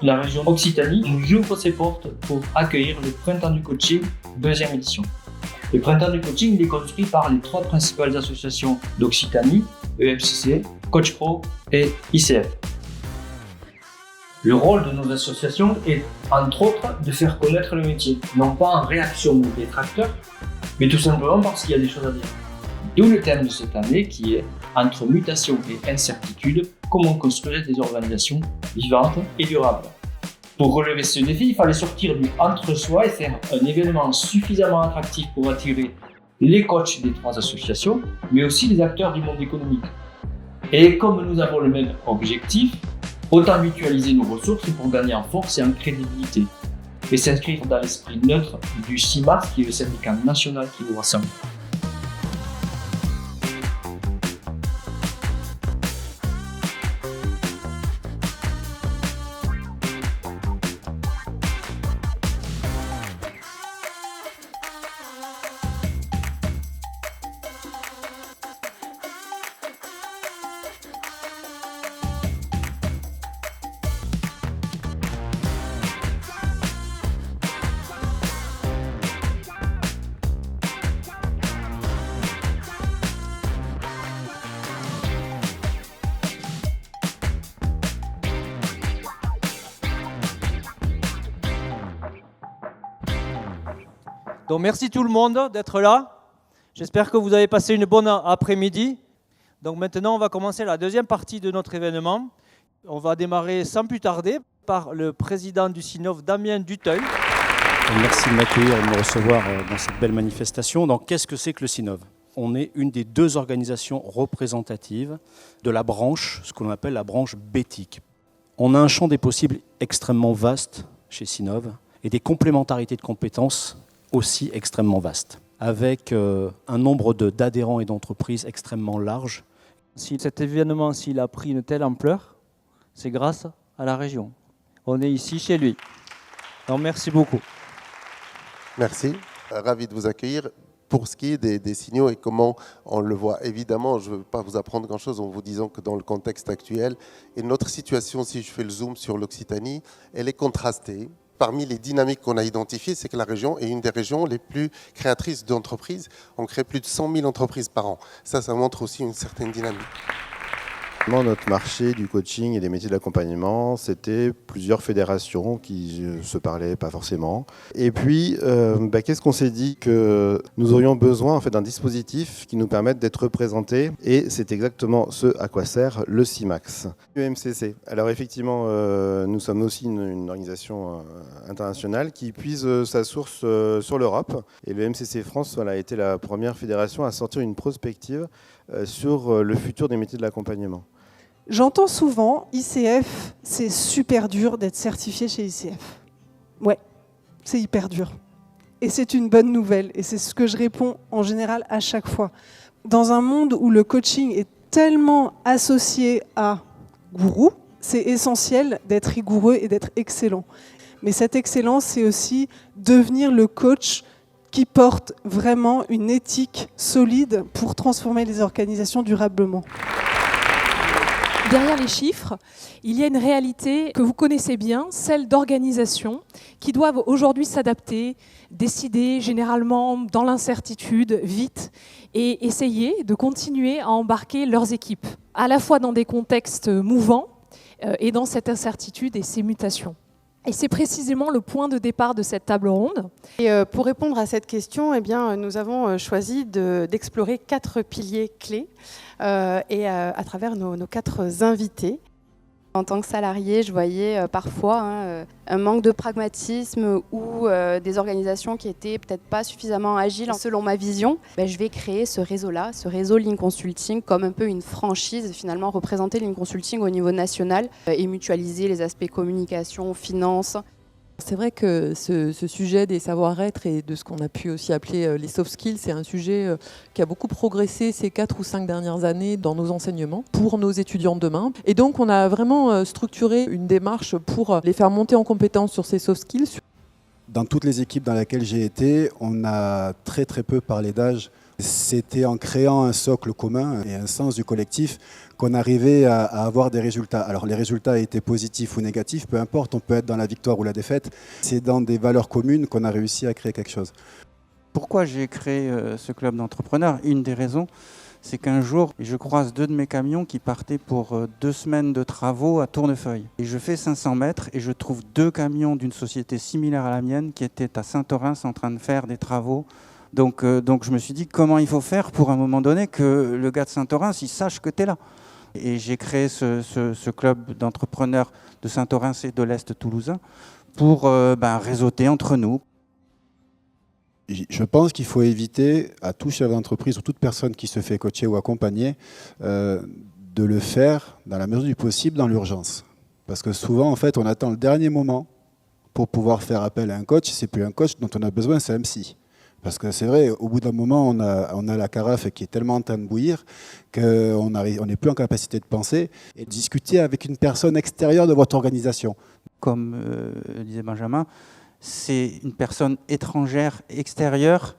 La région Occitanie nous ouvre ses portes pour accueillir le Printemps du Coaching, deuxième édition. Le Printemps du Coaching il est construit par les trois principales associations d'Occitanie, EMCC, Coach Pro et ICF. Le rôle de nos associations est, entre autres, de faire connaître le métier, non pas en réaction aux détracteurs, mais tout simplement parce qu'il y a des choses à dire. D'où le thème de cette année qui est « Entre mutation et incertitude, comment construire des organisations vivantes et durables ». Pour relever ce défi, il fallait sortir du entre-soi et faire un événement suffisamment attractif pour attirer les coachs des trois associations, mais aussi les acteurs du monde économique. Et comme nous avons le même objectif, autant mutualiser nos ressources pour gagner en force et en crédibilité, et s'inscrire dans l'esprit neutre du CIMAS, qui est le syndicat national qui nous rassemble. Donc merci tout le monde d'être là. J'espère que vous avez passé une bonne après-midi. Donc maintenant, on va commencer la deuxième partie de notre événement. On va démarrer sans plus tarder par le président du CINOV, Damien Duteuil. Merci de m'accueillir et de me recevoir dans cette belle manifestation. Donc, qu'est-ce que c'est que le CINOV ? On est une des deux organisations représentatives de la branche, ce qu'on appelle la branche BETIC. On a un champ des possibles extrêmement vaste chez CINOV et des complémentarités de compétences aussi extrêmement vastes, avec un nombre d'adhérents et d'entreprises extrêmement large. Si cet événement, s'il a pris une telle ampleur, c'est grâce à la région. On est ici chez lui. Donc merci beaucoup. Merci, ravi de vous accueillir. Pour ce qui est des signaux et comment on le voit, évidemment, je ne veux pas vous apprendre grand-chose en vous disant que dans le contexte actuel, et notre situation, si je fais le zoom sur l'Occitanie, elle est contrastée. Parmi les dynamiques qu'on a identifiées, c'est que la région est une des régions les plus créatrices d'entreprises. On crée plus de 100 000 entreprises par an. Ça montre aussi une certaine dynamique. Notre marché du coaching et des métiers de l'accompagnement, c'était plusieurs fédérations qui ne se parlaient pas forcément. Et puis, qu'est-ce qu'on s'est dit ? Que nous aurions besoin en fait, d'un dispositif qui nous permette d'être représentés. Et c'est exactement ce à quoi sert le CIMAX. EMCC. Alors effectivement, nous sommes aussi une organisation internationale qui puise sa source sur l'Europe. Et le MCC France a été la première fédération à sortir une prospective sur le futur des métiers de l'accompagnement. J'entends souvent, ICF, c'est super dur d'être certifié chez ICF. Ouais, c'est hyper dur. Et c'est une bonne nouvelle. Et c'est ce que je réponds en général à chaque fois. Dans un monde où le coaching est tellement associé à gourou, c'est essentiel d'être rigoureux et d'être excellent. Mais cette excellence, c'est aussi devenir le coach qui porte vraiment une éthique solide pour transformer les organisations durablement. Derrière les chiffres, il y a une réalité que vous connaissez bien, celle d'organisations qui doivent aujourd'hui s'adapter, décider généralement dans l'incertitude, vite, et essayer de continuer à embarquer leurs équipes, à la fois dans des contextes mouvants et dans cette incertitude et ces mutations. Et c'est précisément le point de départ de cette table ronde. Et pour répondre à cette question, nous avons choisi d'explorer 4 piliers clés à travers nos 4 invités. En tant que salarié, je voyais parfois un manque de pragmatisme ou des organisations qui étaient peut-être pas suffisamment agiles. Selon ma vision, je vais créer ce réseau-là, ce réseau Lean Consulting, comme un peu une franchise, finalement représenter Lean Consulting au niveau national et mutualiser les aspects communication, finance. C'est vrai que ce sujet des savoir-être et de ce qu'on a pu aussi appeler les soft skills, c'est un sujet qui a beaucoup progressé ces 4 ou 5 dernières années dans nos enseignements pour nos étudiants de demain. Et donc, on a vraiment structuré une démarche pour les faire monter en compétence sur ces soft skills. Dans toutes les équipes dans lesquelles j'ai été, on a très peu parlé d'âge. C'était en créant un socle commun et un sens du collectif qu'on arrivait à avoir des résultats. Alors les résultats étaient positifs ou négatifs, peu importe, on peut être dans la victoire ou la défaite. C'est dans des valeurs communes qu'on a réussi à créer quelque chose. Pourquoi j'ai créé ce club d'entrepreneurs? Une des raisons, c'est qu'un jour, je croise 2 de mes camions qui partaient pour 2 semaines de travaux à Tournefeuille. Et je fais 500 mètres et je trouve 2 camions d'une société similaire à la mienne qui étaient à Saint-Orens en train de faire des travaux. Donc je me suis dit, comment il faut faire pour à un moment donné que le gars de Saint-Orens, il sache que tu es là. Et j'ai créé ce club d'entrepreneurs de Saint-Orens et de l'Est toulousain pour réseauter entre nous. Je pense qu'il faut éviter à tout chef d'entreprise ou toute personne qui se fait coacher ou accompagner de le faire dans la mesure du possible dans l'urgence. Parce que souvent, en fait, on attend le dernier moment pour pouvoir faire appel à un coach. C'est plus un coach dont on a besoin, c'est un psy. Parce que c'est vrai, au bout d'un moment, on a la carafe qui est tellement en train de bouillir qu'on n'est plus en capacité de penser et de discuter avec une personne extérieure de votre organisation. Comme disait Benjamin, c'est une personne étrangère, extérieure,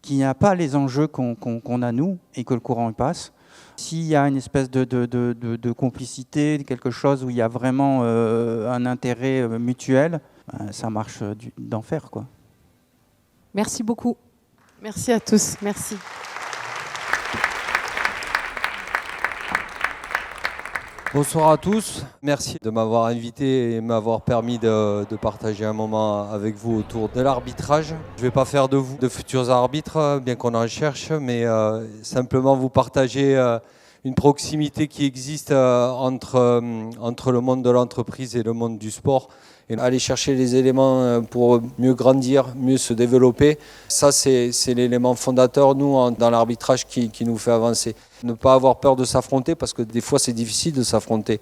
qui n'a pas les enjeux qu'on a nous et que le courant y passe. S'il y a une espèce de complicité, quelque chose où il y a vraiment un intérêt mutuel, ça marche d'enfer, quoi. Merci beaucoup. Merci à tous. Merci. Bonsoir à tous. Merci de m'avoir invité et m'avoir permis de partager un moment avec vous autour de l'arbitrage. Je ne vais pas faire de vous de futurs arbitres, bien qu'on en cherche, mais simplement vous partager une proximité qui existe entre le monde de l'entreprise et le monde du sport. Et aller chercher les éléments pour mieux grandir, mieux se développer, ça c'est l'élément fondateur, nous, dans l'arbitrage qui nous fait avancer. Ne pas avoir peur de s'affronter, parce que des fois c'est difficile de s'affronter,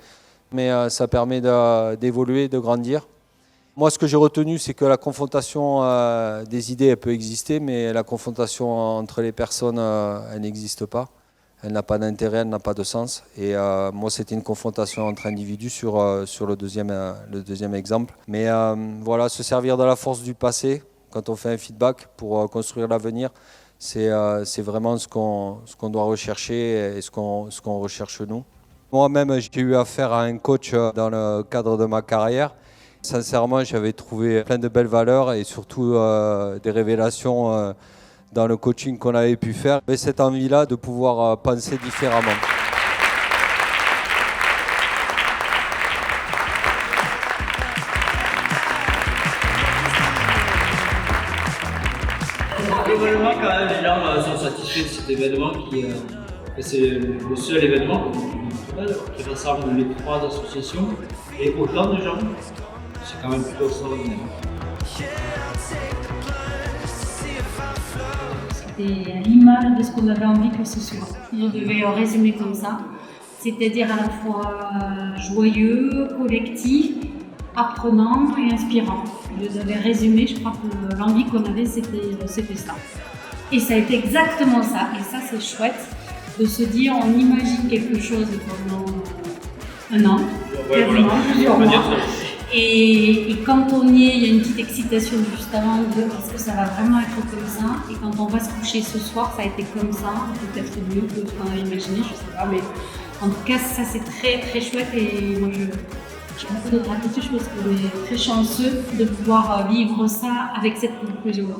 mais ça permet d'évoluer, de grandir. Moi, ce que j'ai retenu, c'est que la confrontation des idées, elle peut exister, mais la confrontation entre les personnes, elle n'existe pas. Elle n'a pas d'intérêt, elle n'a pas de sens. Et moi, c'était une confrontation entre individus sur le deuxième exemple. Mais voilà, se servir de la force du passé quand on fait un feedback pour construire l'avenir, c'est vraiment ce qu'on doit rechercher et ce qu'on recherche nous. Moi-même, j'ai eu affaire à un coach dans le cadre de ma carrière. Sincèrement, j'avais trouvé plein de belles valeurs et surtout des révélations dans le coaching qu'on avait pu faire, mais cette envie-là de pouvoir penser différemment. Globalement, quand même, les gens sont satisfaits de cet événement c'est le seul événement qui rassemble les 3 associations et autant de gens. C'est quand même plutôt extraordinaire. C'était à l'image de ce qu'on avait envie que ce soit. Je devais le résumer comme ça, c'est-à-dire à la fois joyeux, collectif, apprenant et inspirant. Je les avais résumés, je crois que l'envie qu'on avait c'était ça. Et ça a été exactement ça, et ça c'est chouette de se dire on imagine quelque chose pendant un an, plusieurs mois. Et quand on y est, il y a une petite excitation juste avant de est-ce que ça va vraiment être comme ça. Et quand on va se coucher ce soir, ça a été comme ça, peut-être mieux que ce qu'on avait imaginé, je sais pas. Mais en tout cas, ça c'est très très chouette et moi j'ai beaucoup de gratitude, je pense qu'on est très chanceux de pouvoir vivre ça avec cette conclusion-là.